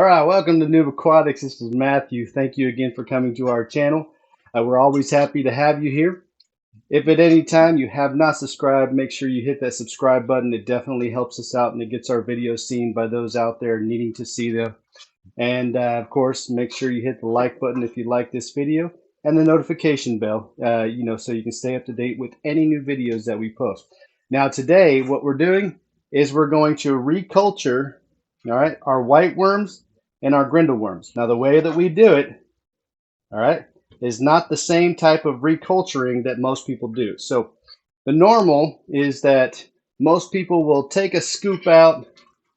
right, welcome to NoobAquatics. This is Matthew. Thank you again for coming to our channel. We're always happy to have you here. If at any time you have not subscribed, make sure you hit that subscribe button. It definitely helps us out and it gets our videos seen by those out there needing to see them. And of course, make sure you hit the like button if you like this video and the notification bell, so you can stay up to date with any new videos that we post. Now today, what we're doing is we're going to reculture, all right, our white worms and our Grindal worms. Now the way that we do it, all right, is not the same type of reculturing that most people do. So the normal is that most people will take a scoop out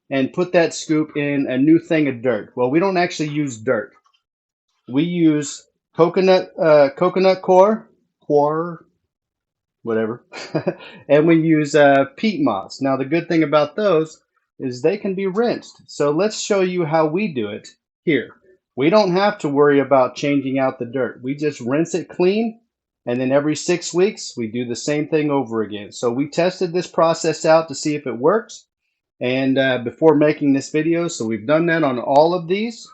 and put that scoop in a new thing of dirt. Well, we don't actually use dirt. We use coconut core, whatever, and we use peat moss. Now, the good thing about those is they can be rinsed. So let's show you how we do it here. We don't have to worry about changing out the dirt. We just rinse it clean, and then every 6 weeks, we do the same thing over again. So we tested this process out to see if it works. And before making this video, so we've done that on all of these,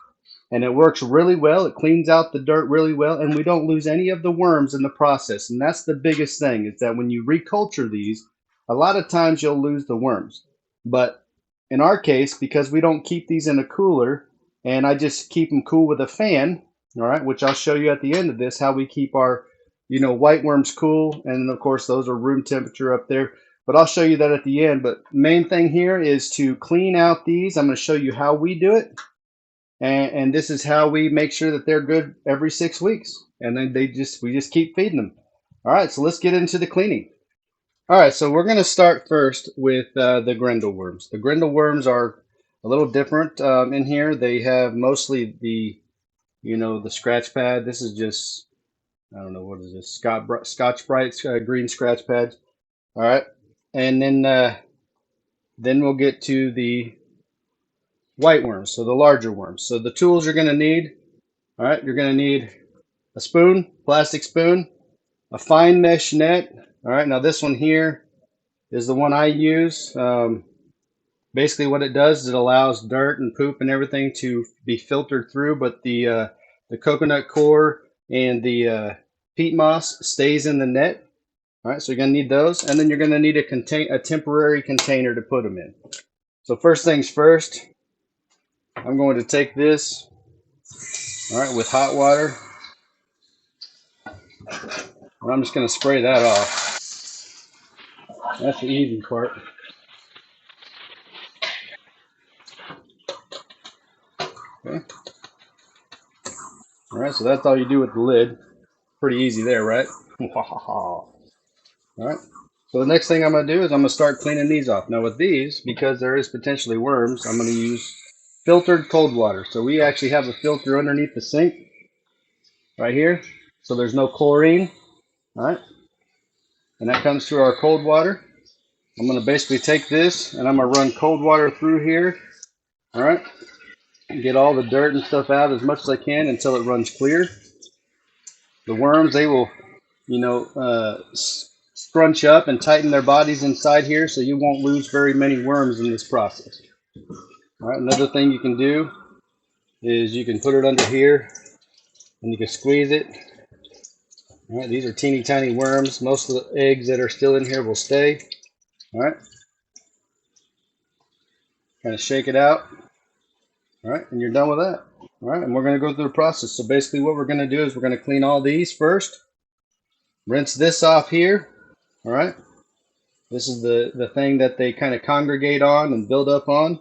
and it works really well. It cleans out the dirt really well, and we don't lose any of the worms in the process. And that's the biggest thing, is that when you reculture these, a lot of times you'll lose the worms. But in our case, because we don't keep these in a cooler, and I just keep them cool with a fan, all right, which I'll show you at the end of this, how we keep our, white worms cool. And of course, those are room temperature up there. But I'll show you that at the end. But main thing here is to clean out these. I'm going to show you how we do it. And this is how we make sure that they're good every 6 weeks. And then we just keep feeding them. All right, so let's get into the cleaning. All right, so we're going to start first with the Grindal worms. The Grindal worms are a little different in here. They have mostly the scratch pad. This is just, I don't know, what is this? Scotch-Brite green scratch pads. All right. And then we'll get to the white worms, so the larger worms. So the tools you're going to need, all right, you're going to need a spoon, plastic spoon, a fine mesh net. All right, now this one here is the one I use. Basically what it does is it allows dirt and poop and everything to be filtered through, but the coconut core and the peat moss stays in the net. All right, so you're going to need those, and then you're going to need a temporary container to put them in. So first things first, I'm going to take this, all right, with hot water, and I'm just going to spray that off. That's the easy part. Okay. All right, so that's all you do with the lid. Pretty easy there, right? All right, so the next thing I'm going to do is I'm going to start cleaning these off. Now with these, because there is potentially worms, I'm going to use filtered cold water. So we actually have a filter underneath the sink right here, so there's no chlorine. All right, and that comes through our cold water. I'm going to basically take this and I'm going to run cold water through here, all right, and get all the dirt and stuff out as much as I can until it runs clear. The worms, they will, scrunch up and tighten their bodies inside here, so you won't lose very many worms in this process. All right, another thing you can do is you can put it under here and you can squeeze it. All right, these are teeny tiny worms. Most of the eggs that are still in here will stay. All right, kind of shake it out. All right, and you're done with that. All right, and we're going to go through the process. So basically what we're going to do is we're going to clean all these first. Rinse this off here. All right, this is the thing that they kind of congregate on and build up on.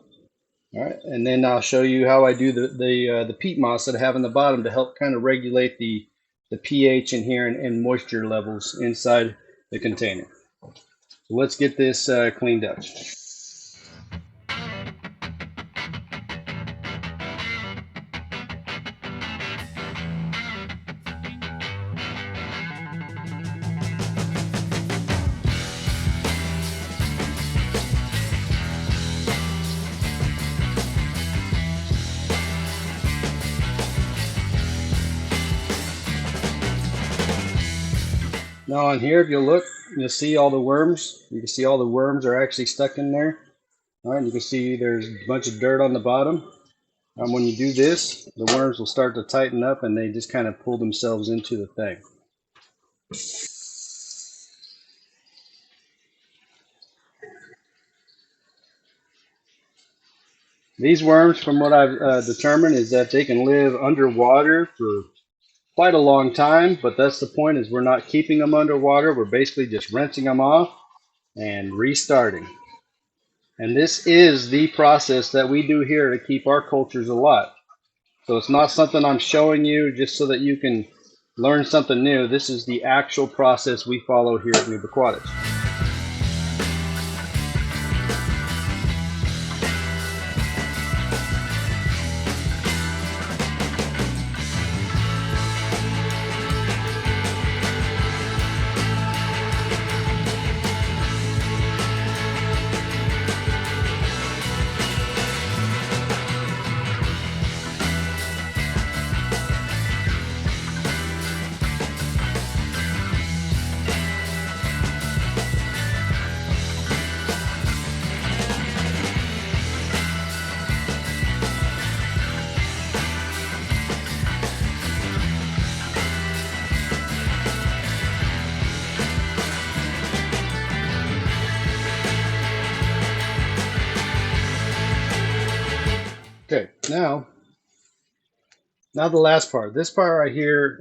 All right, and then I'll show you how I do the peat moss that I have in the bottom to help kind of regulate the pH in here and moisture levels inside the container. So let's get this cleaned up. Now on here, if you look, you'll see all the worms. You can see all the worms are actually stuck in there. All right, you can see there's a bunch of dirt on the bottom. When you do this, the worms will start to tighten up and they just kind of pull themselves into the thing. These worms, from what I've determined, is that they can live underwater for quite a long time, but that's the point, is we're not keeping them underwater. We're basically just rinsing them off and restarting. And this is the process that we do here to keep our cultures alive. So it's not something I'm showing you just so that you can learn something new. This is the actual process we follow here at NoobAquatics. Okay, now the last part. This part right here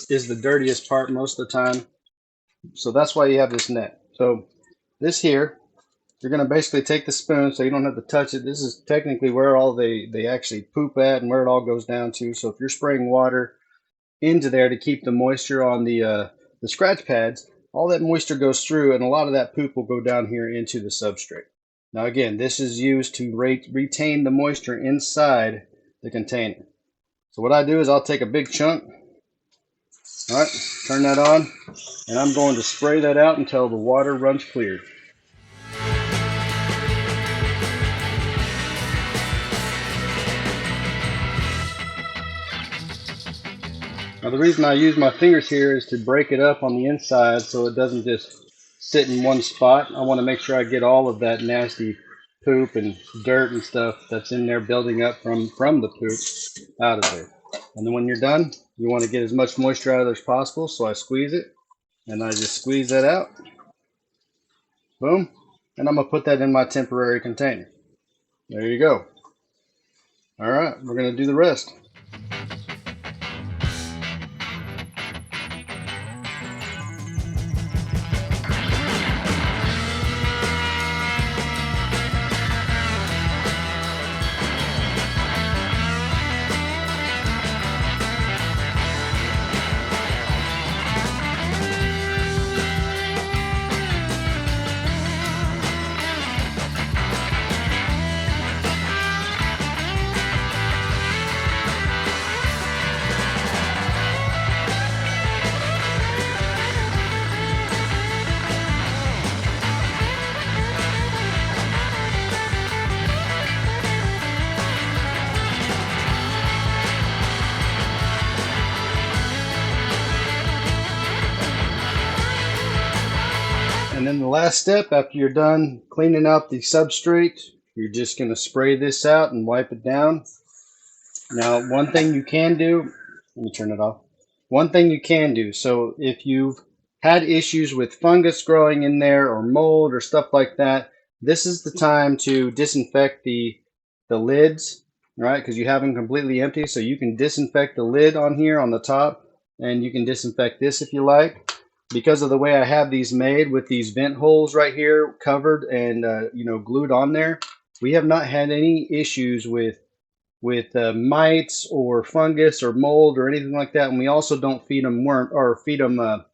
is the dirtiest part most of the time. So that's why you have this net. So this here, you're going to basically take the spoon so you don't have to touch it. This is technically where all they actually poop at and where it all goes down to. So if you're spraying water into there to keep the moisture on the scratch pads, all that moisture goes through and a lot of that poop will go down here into the substrate. Now again, this is used to retain the moisture inside the container. So what I do is I'll take a big chunk, all right, turn that on, and I'm going to spray that out until the water runs clear. Now the reason I use my fingers here is to break it up on the inside so it doesn't just sit in one spot. I want to make sure I get all of that nasty poop and dirt and stuff that's in there building up from the poop out of there. And then when you're done, you want to get as much moisture out of there as possible, so I squeeze it and I just squeeze that out. Boom. And I'm going to put that in my temporary container. There you go. All right, we're going to do the rest. And then the last step, after you're done cleaning out the substrate, you're just going to spray this out and wipe it down. Now, one thing you can do, let me turn it off. One thing you can do, so if you've had issues with fungus growing in there or mold or stuff like that, this is the time to disinfect the lids, right? Because you have them completely empty. So you can disinfect the lid on here on the top, and you can disinfect this if you like. Because of the way I have these made with these vent holes right here covered and glued on there, we have not had any issues with mites or fungus or mold or anything like that. And we also don't feed them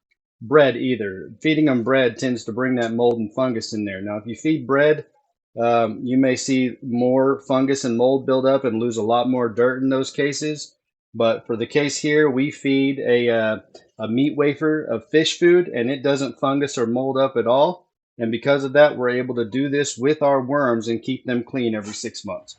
bread either. Feeding them bread tends to bring that mold and fungus in there. Now, if you feed bread, you may see more fungus and mold build up and lose a lot more dirt in those cases. But for the case here, we feed a meat wafer of fish food, and it doesn't fungus or mold up at all. And because of that, we're able to do this with our worms and keep them clean every 6 months.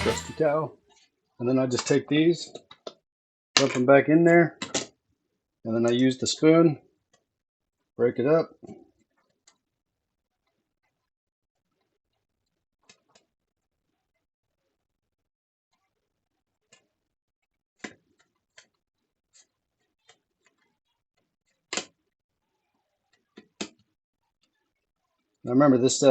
Trusty towel. And then I just take these, dump them back in there, and then I use the spoon, break it up. Now remember this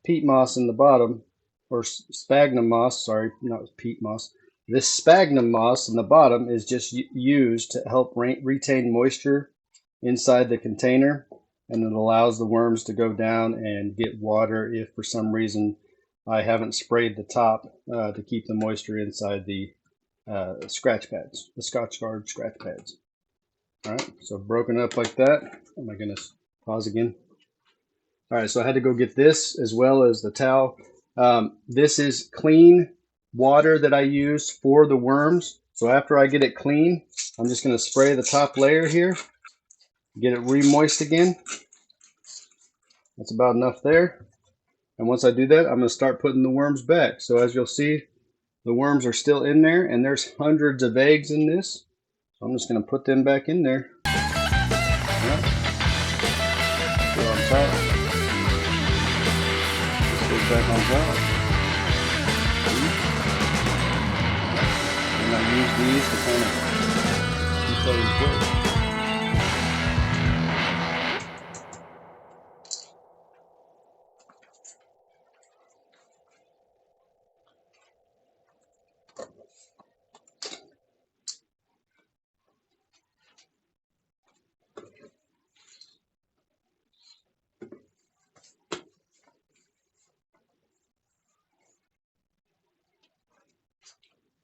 peat moss in the bottom, or sphagnum moss, sorry, not peat moss. This sphagnum moss in the bottom is just used to help retain moisture inside the container, and it allows the worms to go down and get water if for some reason I haven't sprayed the top to keep the moisture inside the scratch pads, the Scotch Guard scratch pads. All right, so broken up like that. Oh my goodness, pause again. All right, so I had to go get this as well as the towel. This is clean water that I use for the worms. So after I get it clean, I'm just going to spray the top layer here, get it re-moist again. That's about enough there. And once I do that, I'm going to start putting the worms back. So as you'll see, the worms are still in there, and there's hundreds of eggs in this. So I'm just going to put them back in there. All right. Go on top. Back on top. And I use these to kind of keep those put.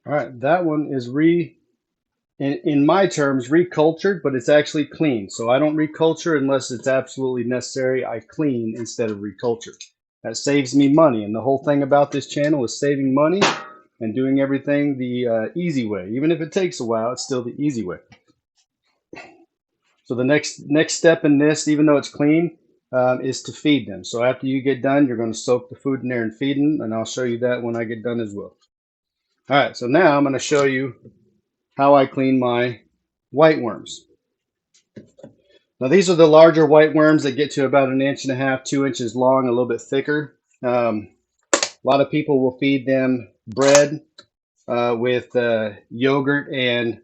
All right, that one is in my terms, recultured, but it's actually clean. So I don't reculture unless it's absolutely necessary. I clean instead of reculture. That saves me money. And the whole thing about this channel is saving money and doing everything the easy way. Even if it takes a while, it's still the easy way. So the next step in this, even though it's clean, is to feed them. So after you get done, you're going to soak the food in there and feed them. And I'll show you that when I get done as well. All right, so now I'm going to show you how I clean my white worms. Now these are the larger white worms that get to about 1.5 inches, 2 inches long, a little bit thicker. A lot of people will feed them bread with yogurt and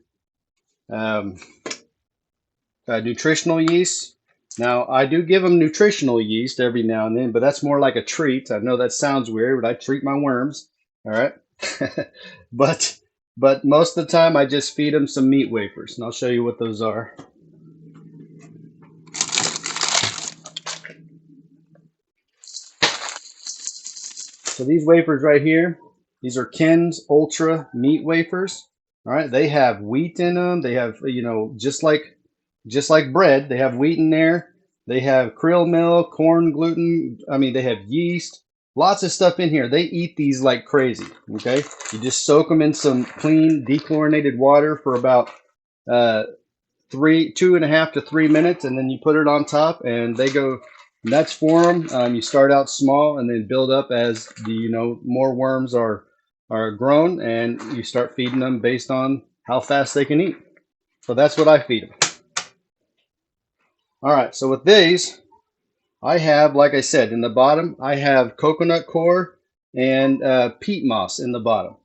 nutritional yeast. Now I do give them nutritional yeast every now and then, but that's more like a treat. I know that sounds weird, but I treat my worms. All right. but most of the time I just feed them some meat wafers, and I'll show you what those are. So these wafers right here, these are Ken's Ultra meat wafers. All right, they have wheat in them. They have, you know, just like bread, they have wheat in there. They have krill milk, corn gluten. I mean, they have yeast. Lots of stuff in here. They eat these like crazy, okay? You just soak them in some clean, dechlorinated water for about 2.5 to 3 minutes, and then you put it on top, and they go, and that's for them. You start out small and then build up as the, more worms are grown, and you start feeding them based on how fast they can eat. So that's what I feed them. All right, so with these, I have, like I said, in the bottom, I have coconut coir and peat moss in the bottom.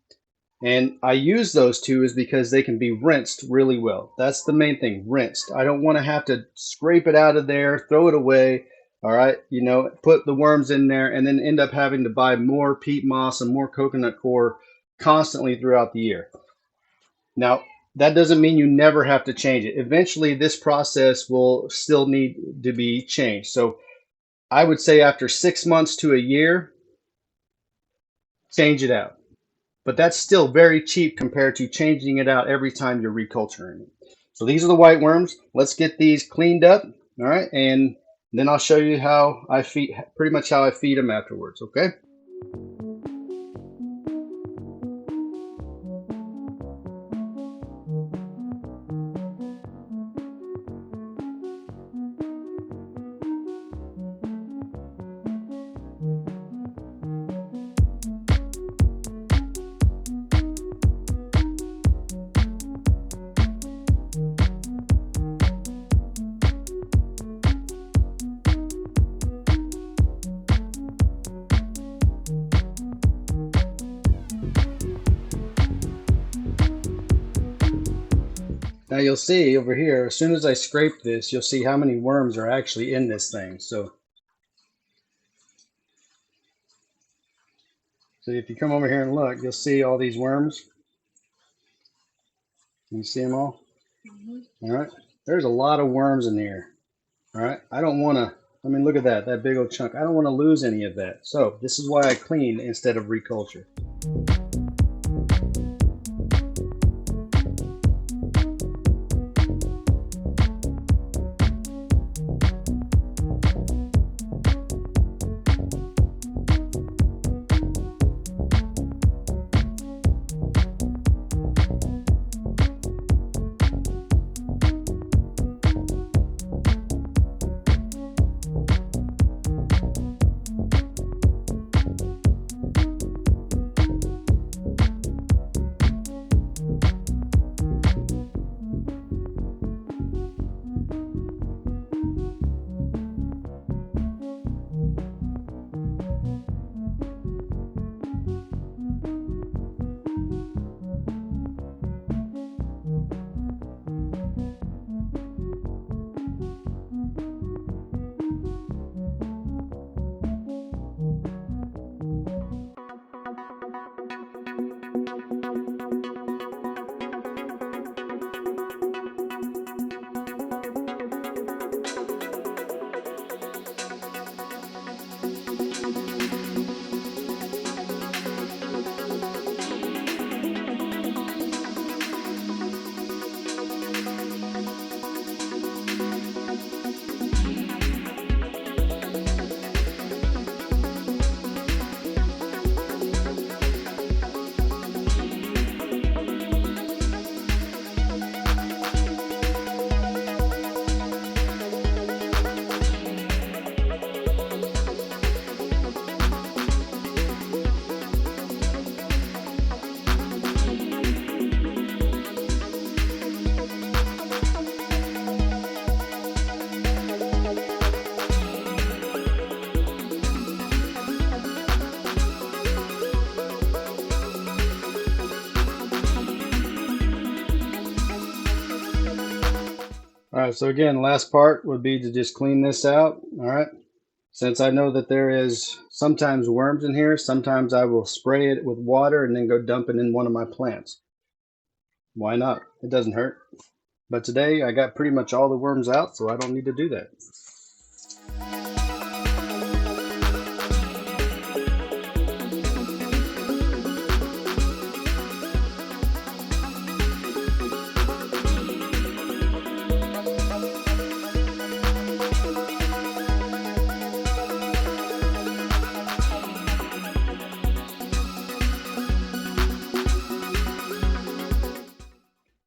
And I use those two is because they can be rinsed really well. That's the main thing, rinsed. I don't want to have to scrape it out of there, throw it away, all right? Put the worms in there and then end up having to buy more peat moss and more coconut coir constantly throughout the year. Now, that doesn't mean you never have to change it. Eventually, this process will still need to be changed. So I would say after 6 months to a year, change it out. But that's still very cheap compared to changing it out every time you're reculturing it. So these are the white worms. Let's get these cleaned up, all right? And then I'll show you how I feed, pretty much how I feed them afterwards, okay? Now you'll see over here, as soon as I scrape this, you'll see how many worms are actually in this thing. So if you come over here and look, you'll see all these worms. You see them all? All right. There's a lot of worms in here. All right. I don't want to, I mean, look at that big old chunk. I don't want to lose any of that. So this is why I clean instead of reculture. All right, so again, last part would be to just clean this out. All right, since I know that there is sometimes worms in here, sometimes I will spray it with water and then go dump it in one of my plants. Why not? It doesn't hurt. But today I got pretty much all the worms out, so I don't need to do that.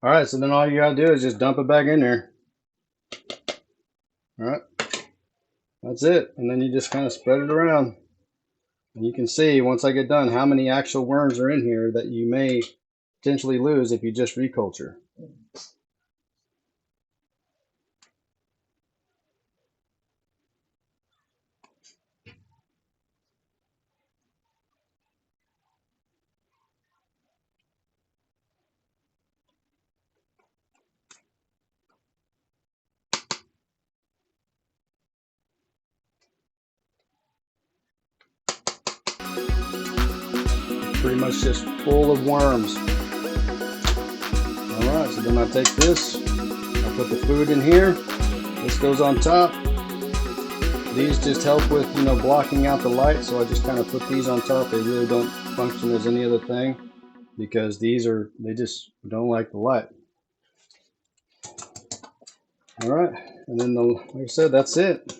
All right, so then all you gotta do is just dump it back in there. All right, that's it. And then you just kind of spread it around. And you can see once I get done how many actual worms are in here that you may potentially lose if you just reculture. Pretty much just full of worms. All right, so then I take this, I put the food in here, this goes on top. These just help with, blocking out the light, so I just kind of put these on top. They really don't function as any other thing because they just don't like the light. All right, and then like I said, that's it.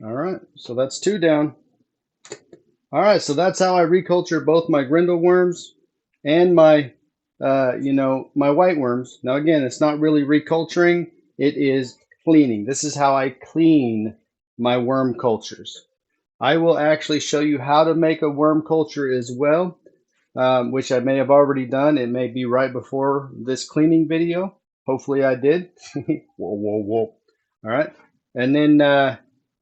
All right, so that's 2 down. All right, so that's how I reculture both my Grindal worms and my, my white worms. Now again, it's not really reculturing, it is cleaning. This is how I clean my worm cultures. I will actually show you how to make a worm culture as well, which I may have already done. It may be right before this cleaning video. Hopefully I did. Whoa, whoa, whoa. All right, and then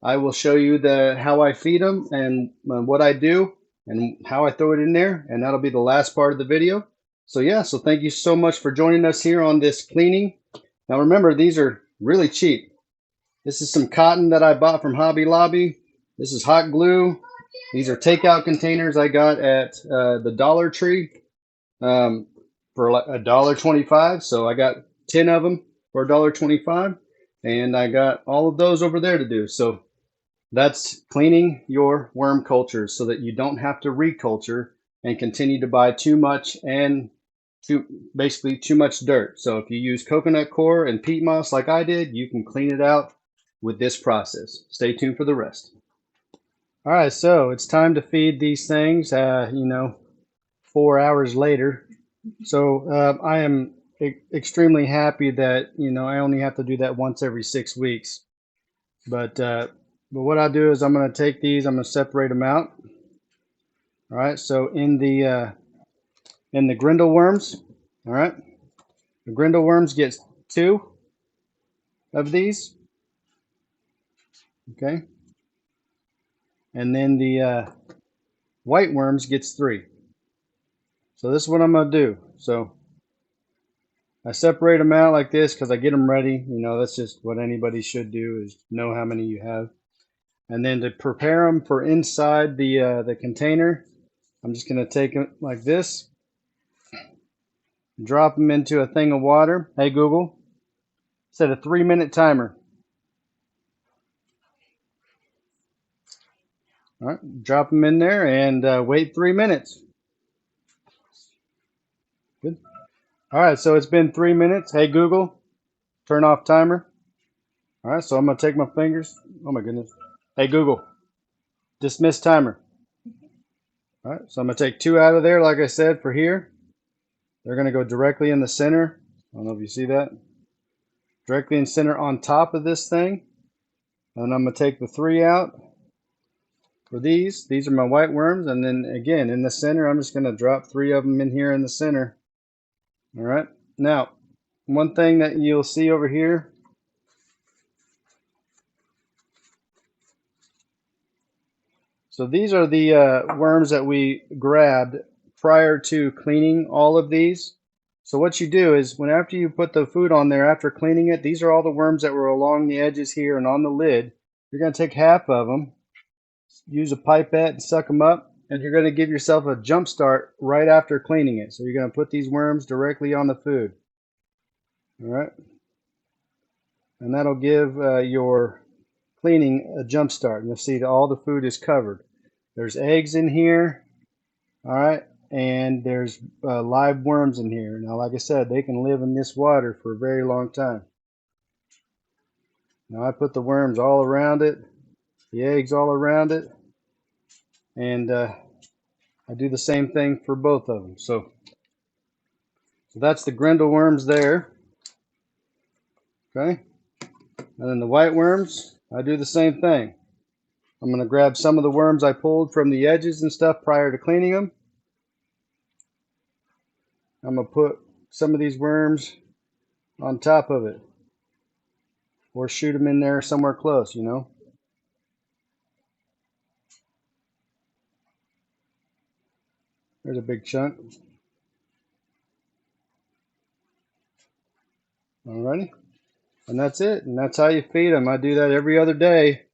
I will show you how I feed them and what I do and how I throw it in there, and that'll be the last part of the video. So yeah, so thank you so much for joining us here on this cleaning. Now remember, these are really cheap. This is some cotton that I bought from Hobby Lobby. This is hot glue. These are takeout containers I got at the Dollar Tree for like $1.25. So I got 10 of them for $1.25, and I got all of those over there to do. So that's cleaning your worm cultures so that you don't have to reculture and continue to buy too much and basically too much dirt. So if you use coconut coir and peat moss like I did, you can clean it out with this process. Stay tuned for the rest. All right, so it's time to feed these things, 4 hours later. So I am extremely happy that, I only have to do that once every 6 weeks. But what I'll do is I'm going to take these, I'm going to separate them out. All right, so in the Grindal worms, all right, the Grindal worms gets 2 of these. Okay. And then the white worms gets 3. So this is what I'm going to do. So I separate them out like this because I get them ready. That's just what anybody should do, is know how many you have. And then to prepare them for inside the container, I'm just going to take them like this, drop them into a thing of water. Hey Google, set a 3-minute timer. All right, drop them in there and wait 3 minutes. Good. All right, so it's been 3 minutes. Hey Google, turn off timer. All right, so I'm going to take my fingers. Oh my goodness. Hey Google, dismiss timer. All right, so I'm going to take 2 out of there, like I said, for here. They're going to go directly in the center. I don't know if you see that. Directly in center on top of this thing. And I'm going to take the 3 out for these. These are my white worms. And then again, in the center, I'm just going to drop 3 of them in here in the center. All right. Now, one thing that you'll see over here. So these are the worms that we grabbed prior to cleaning all of these. So what you do is, after you put the food on there after cleaning it, these are all the worms that were along the edges here and on the lid. You're going to take half of them, use a pipette and suck them up, and you're going to give yourself a jump start right after cleaning it. So you're going to put these worms directly on the food. All right. And that'll give your cleaning a jump start. And you'll see that all the food is covered. There's eggs in here. All right. And there's live worms in here. Now, like I said, they can live in this water for a very long time. Now, I put the worms all around it, the eggs all around it, and I do the same thing for both of them. So that's the Grindal worms there. Okay. And then the white worms, I do the same thing. I'm going to grab some of the worms I pulled from the edges and stuff prior to cleaning them. I'm going to put some of these worms on top of it, or shoot them in there somewhere close, There's a big chunk. Alrighty. And that's it. And that's how you feed them. I do that every other day.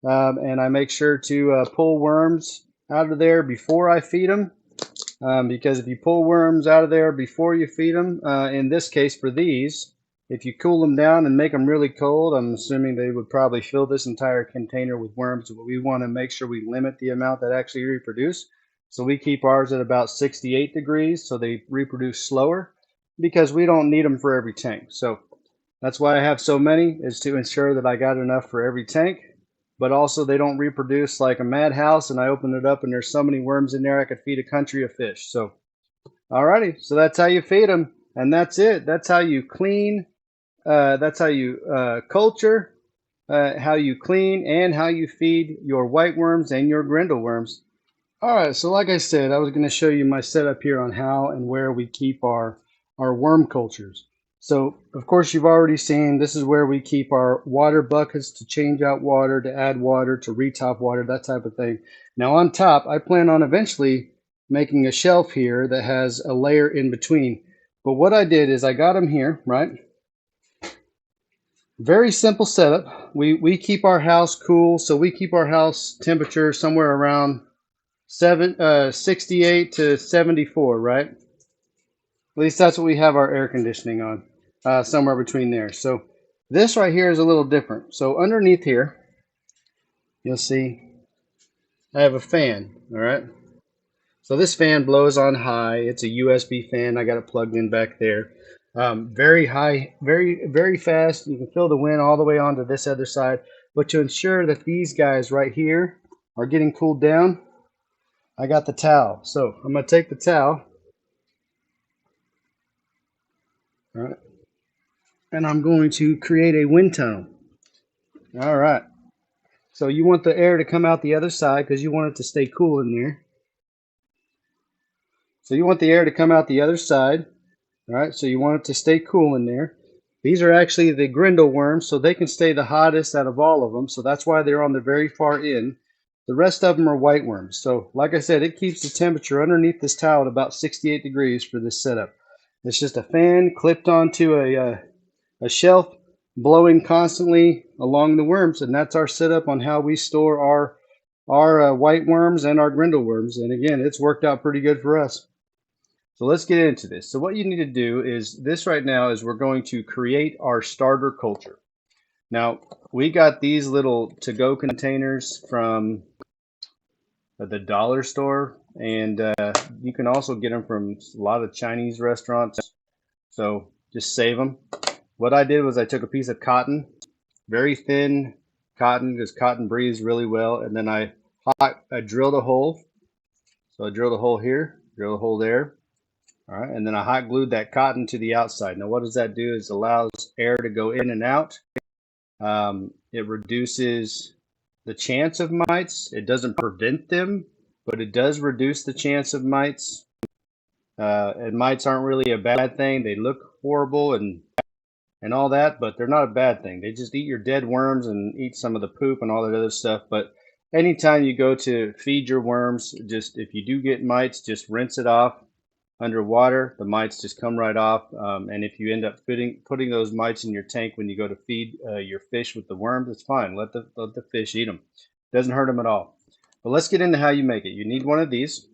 And I make sure to pull worms out of there before I feed them. Because if you pull worms out of there before you feed them, in this case for these, if you cool them down and make them really cold, I'm assuming they would probably fill this entire container with worms. But we want to make sure we limit the amount that actually reproduce. So we keep ours at about 68 degrees so they reproduce slower, because we don't need them for every tank. So that's why I have so many, is to ensure that I got enough for every tank. But also they don't reproduce like a madhouse, and I open it up and there's so many worms in there I could feed a country of fish. So, alrighty, so that's how you feed them, and that's it. That's how you clean, that's how you culture, how you clean, and how you feed your white worms and your Grindal worms. Alright, so like I said, I was going to show you my setup here on how and where we keep our worm cultures. So, of course, you've already seen this is where we keep our water buckets to change out water, to add water, to retop water, that type of thing. Now, on top, I plan on eventually making a shelf here that has a layer in between. But what I did is I got them here, right? Very simple setup. We keep our house cool, so we keep our house temperature somewhere around 68 to 74, right? At least that's what we have our air conditioning on, somewhere between there. So this right here is a little different. So underneath here, you'll see I have a fan, all right? So this fan blows on high. It's a USB fan. I got it plugged in back there. Very high, very fast. You can feel the wind all the way onto this other side. But to ensure that these guys right here are getting cooled down, I got the towel. So I'm going to take the towel, all right, and I'm going to create a wind tunnel. All right. So you want the air to come out the other side because you want it to stay cool in there. So you want the air to come out the other side. All right, so you want it to stay cool in there. These are actually the Grindal worms, so they can stay the hottest out of all of them. So that's why they're on the very far end. The rest of them are white worms. So like I said, it keeps the temperature underneath this towel at about 68 degrees for this setup. It's just a fan clipped onto a shelf, blowing constantly along the worms, and that's our setup on how we store our white worms and our Grindal worms. And again, it's worked out pretty good for us. So let's get into this. So what you need to do is this right now is we're going to create our starter culture. Now we got these little to-go containers from the dollar store, and you can also get them from a lot of Chinese restaurants. So just save them. What I did was I took a piece of cotton, very thin cotton because cotton breathes really well, and then I drilled a hole. So I drilled a hole here, drilled a hole there. All right, and then I hot glued that cotton to the outside. Now what does that do is allows air to go in and out. It reduces the chance of mites. It doesn't prevent them, but it does reduce the chance of mites. And mites aren't really a bad thing. They look horrible and all that, but they're not a bad thing. They just eat your dead worms and eat some of the poop and all that other stuff. But anytime you go to feed your worms, just if you do get mites, just rinse it off underwater. The mites just come right off. And if you end up putting those mites in your tank when you go to feed your fish with the worms, it's fine. Let the fish eat them. It doesn't hurt them at all. But let's get into how you make it. You need one of these.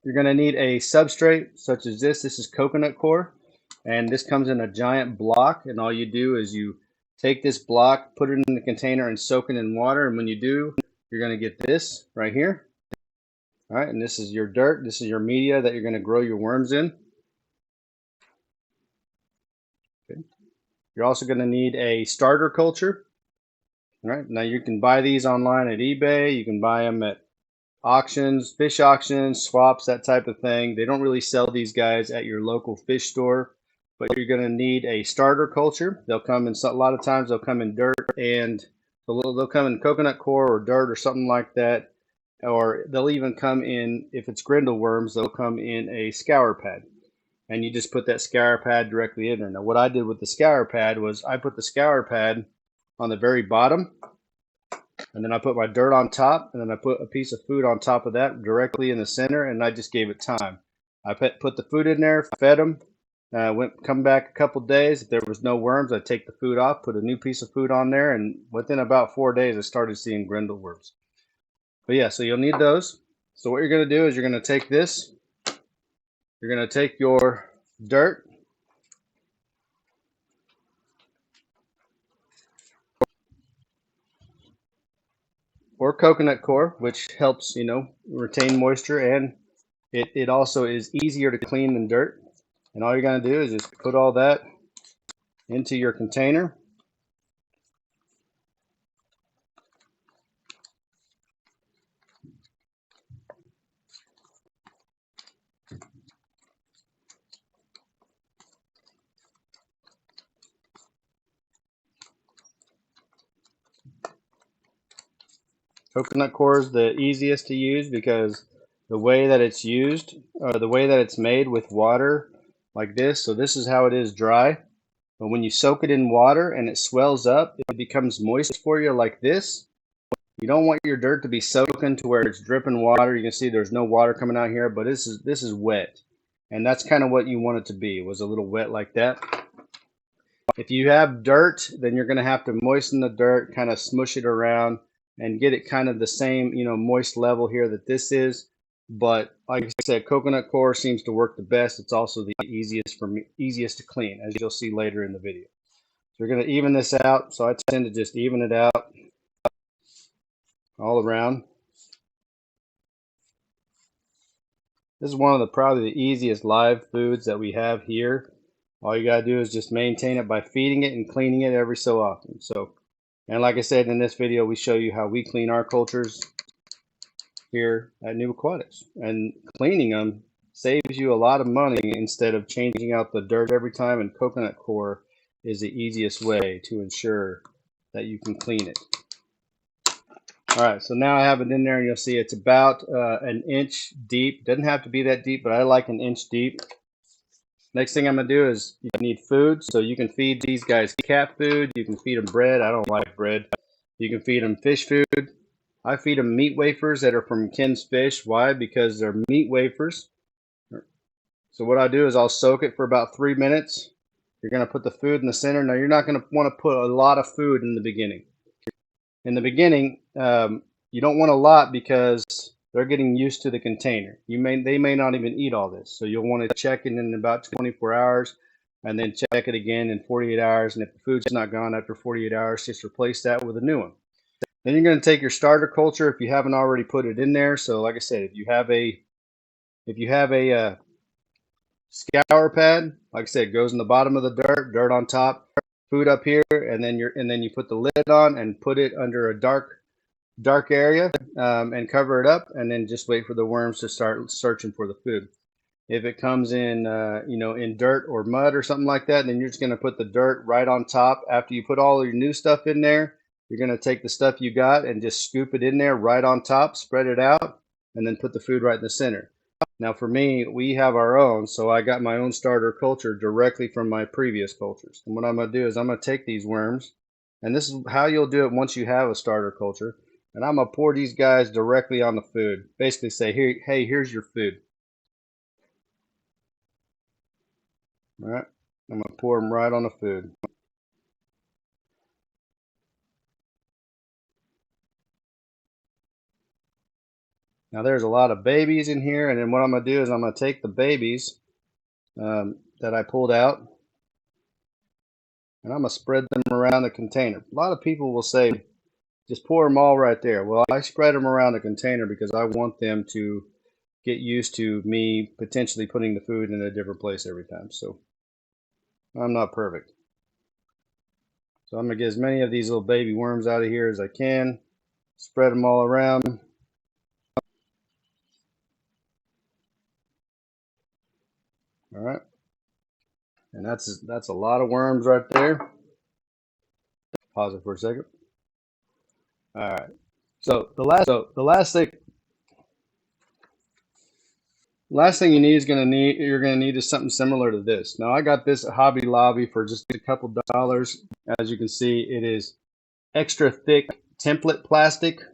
You're going to need a substrate such as this. This is coconut coir, and this comes in a giant block. And all you do is you take this block, put it in the container, and soak it in water. And when you do, you're going to get this right here. All right, and this is your dirt. This is your media that you're going to grow your worms in. Okay. You're also going to need a starter culture. All right, now you can buy these online at eBay. You can buy them at auctions, fish auctions, swaps, that type of thing. They don't really sell these guys at your local fish store, but you're going to need a starter culture. They'll come in, a lot of times they'll come in dirt, and they'll come in coconut coir or dirt or something like that. Or they'll even come in, if it's Grindal worms, they'll come in a scour pad. And you just put that scour pad directly in there. Now what I did with the scour pad was I put the scour pad on the very bottom, and then I put my dirt on top, and then I put a piece of food on top of that directly in the center, and I just gave it time. I put the food in there, fed them, come back a couple days. If there was no worms, I'd take the food off, put a new piece of food on there, and within about 4 days I started seeing Grindal worms. But yeah, so you'll need those. So what you're going to do is you're going to take this, you're going to take your dirt, or coconut coir, which helps, retain moisture, and it also is easier to clean than dirt. And all you're going to do is just put all that into your container. Coconut coir is the easiest to use because the way that it's used, or the way that it's made with water like this, so this is how it is dry. But when you soak it in water and it swells up, it becomes moist for you like this. You don't want your dirt to be soaking to where it's dripping water. You can see there's no water coming out here, but this is wet. And that's kind of what you want it to be, was a little wet like that. If you have dirt, then you're going to have to moisten the dirt, kind of smush it around and get it kind of the same, moist level here that this is. But like I said, coconut coir seems to work the best. It's also the easiest to clean, as you'll see later in the video. So we're going to even this out. So I tend to just even it out all around. This is one of probably the easiest live foods that we have here. All you gotta do is just maintain it by feeding it and cleaning it every so often. So, and like I said, in this video, we show you how we clean our cultures here at NoobAquatics. And cleaning them saves you a lot of money instead of changing out the dirt every time, and coconut coir is the easiest way to ensure that you can clean it. All right, so now I have it in there, and you'll see it's about an inch deep. Doesn't have to be that deep, but I like an inch deep. Next thing I'm going to do is you need food. So you can feed these guys cat food. You can feed them bread. I don't like bread. You can feed them fish food. I feed them meat wafers that are from Ken's Fish. Why? Because they're meat wafers. So what I do is I'll soak it for about 3 minutes. You're going to put the food in the center. Now, you're not going to want to put a lot of food in the beginning. In the beginning, you don't want a lot because they're getting used to the container. They may not even eat all this. So you'll want to check it in about 24 hours and then check it again in 48 hours. And if the food's not gone after 48 hours, just replace that with a new one. Then you're going to take your starter culture if you haven't already put it in there. So like I said, if you have a scour pad, like I said, it goes in the bottom of the dirt on top, food up here, and then you put the lid on and put it under a dark area and cover it up, and then just wait for the worms to start searching for the food. If it comes in in dirt or mud or something like that, then you're just going to put the dirt right on top. After you put all your new stuff in there, you're going to take the stuff you got and just scoop it in there right on top, spread it out, and then put the food right in the center. Now for me, we have our own, so I got my own starter culture directly from my previous cultures. And what I'm going to do is I'm going to take these worms, and this is how you'll do it once you have a starter culture. And I'm going to pour these guys directly on the food. Basically say, here, hey, here's your food. All right. I'm going to pour them right on the food. Now there's a lot of babies in here. And then what I'm going to do is I'm going to take the babies that I pulled out, and I'm going to spread them around the container. A lot of people will say, just pour them all right there. Well, I spread them around the container because I want them to get used to me potentially putting the food in a different place every time. So I'm not perfect. So I'm going to get as many of these little baby worms out of here as I can. Spread them all around. All right. And that's a lot of worms right there. Pause it for a second. All right. So the last thing you're gonna need is something similar to this. Now I got this at Hobby Lobby for just a couple dollars. As you can see, it is extra thick template plastic. I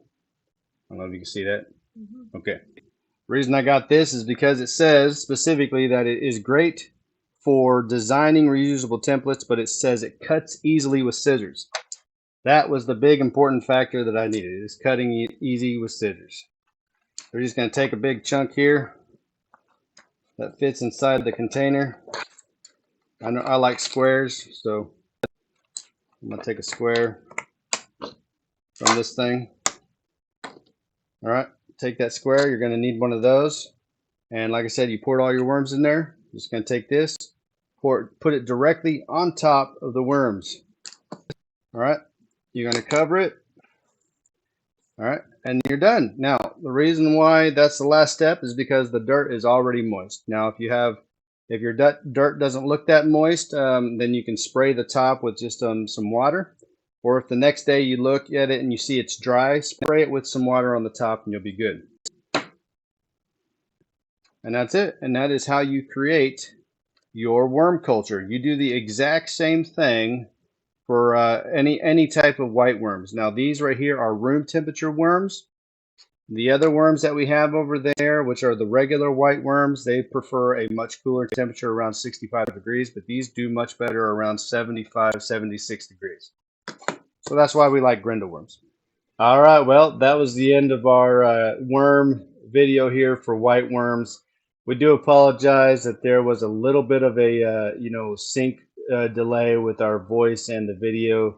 don't know if you can see that. Okay. The reason I got this is because it says specifically that it is great for designing reusable templates, but it says it cuts easily with scissors. That was the big important factor that I needed, is cutting easy with scissors. We're just going to take a big chunk here that fits inside the container. I know I like squares, so I'm going to take a square from this thing. All right, take that square. You're going to need one of those. And like I said, you poured all your worms in there. Just going to take this, put it directly on top of the worms. All right, you're going to cover it. All right, and you're done. Now, the reason why that's the last step is because the dirt is already moist. Now, if your dirt doesn't look that moist, then you can spray the top with just some water. Or if the next day you look at it and you see it's dry, spray it with some water on the top and you'll be good. And that's it. And that is how you create your worm culture. You do the exact same thing for any type of white worms. Now these right here are room temperature worms. The other worms that we have over there, which are the regular white worms, they prefer a much cooler temperature around 65 degrees, but these do much better around 75, 76 degrees. So that's why we like Grindal worms. All right, well, that was the end of our worm video here for white worms. We do apologize that there was a little bit of a sync delay with our voice and the video.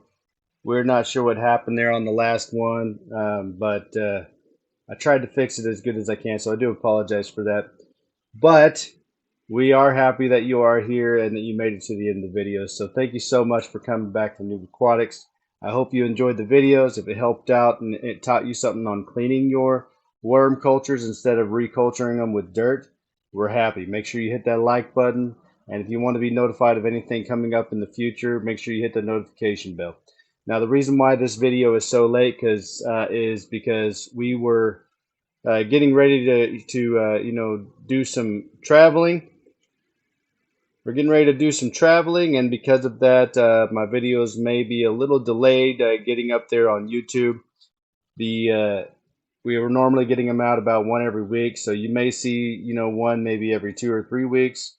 We're not sure what happened there on the last one, but I tried to fix it as good as I can, so I do apologize for that. But we are happy that you are here and that you made it to the end of the video. So thank you so much for coming back to NoobAquatics. I hope you enjoyed the videos. If it helped out and it taught you something on cleaning your worm cultures instead of reculturing them with dirt, we're happy. Make sure you hit that like button. And if you want to be notified of anything coming up in the future, make sure you hit the notification bell. Now, the reason why this video is so late is because we were getting ready to do some traveling. We're getting ready to do some traveling, and because of that, my videos may be a little delayed getting up there on YouTube. We were normally getting them out about one every week, so you may see one maybe every 2 or 3 weeks.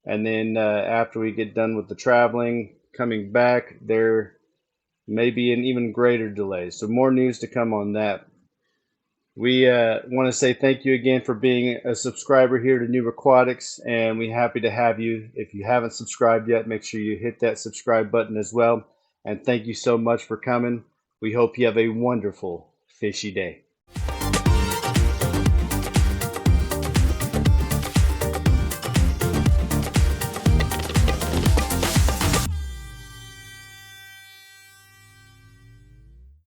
And then after we get done with the traveling, coming back, there may be an even greater delay. So more news to come on that. We want to say thank you again for being a subscriber here to NoobAquatics, and we're happy to have you. If you haven't subscribed yet, make sure you hit that subscribe button as well. And thank you so much for coming. We hope you have a wonderful fishy day.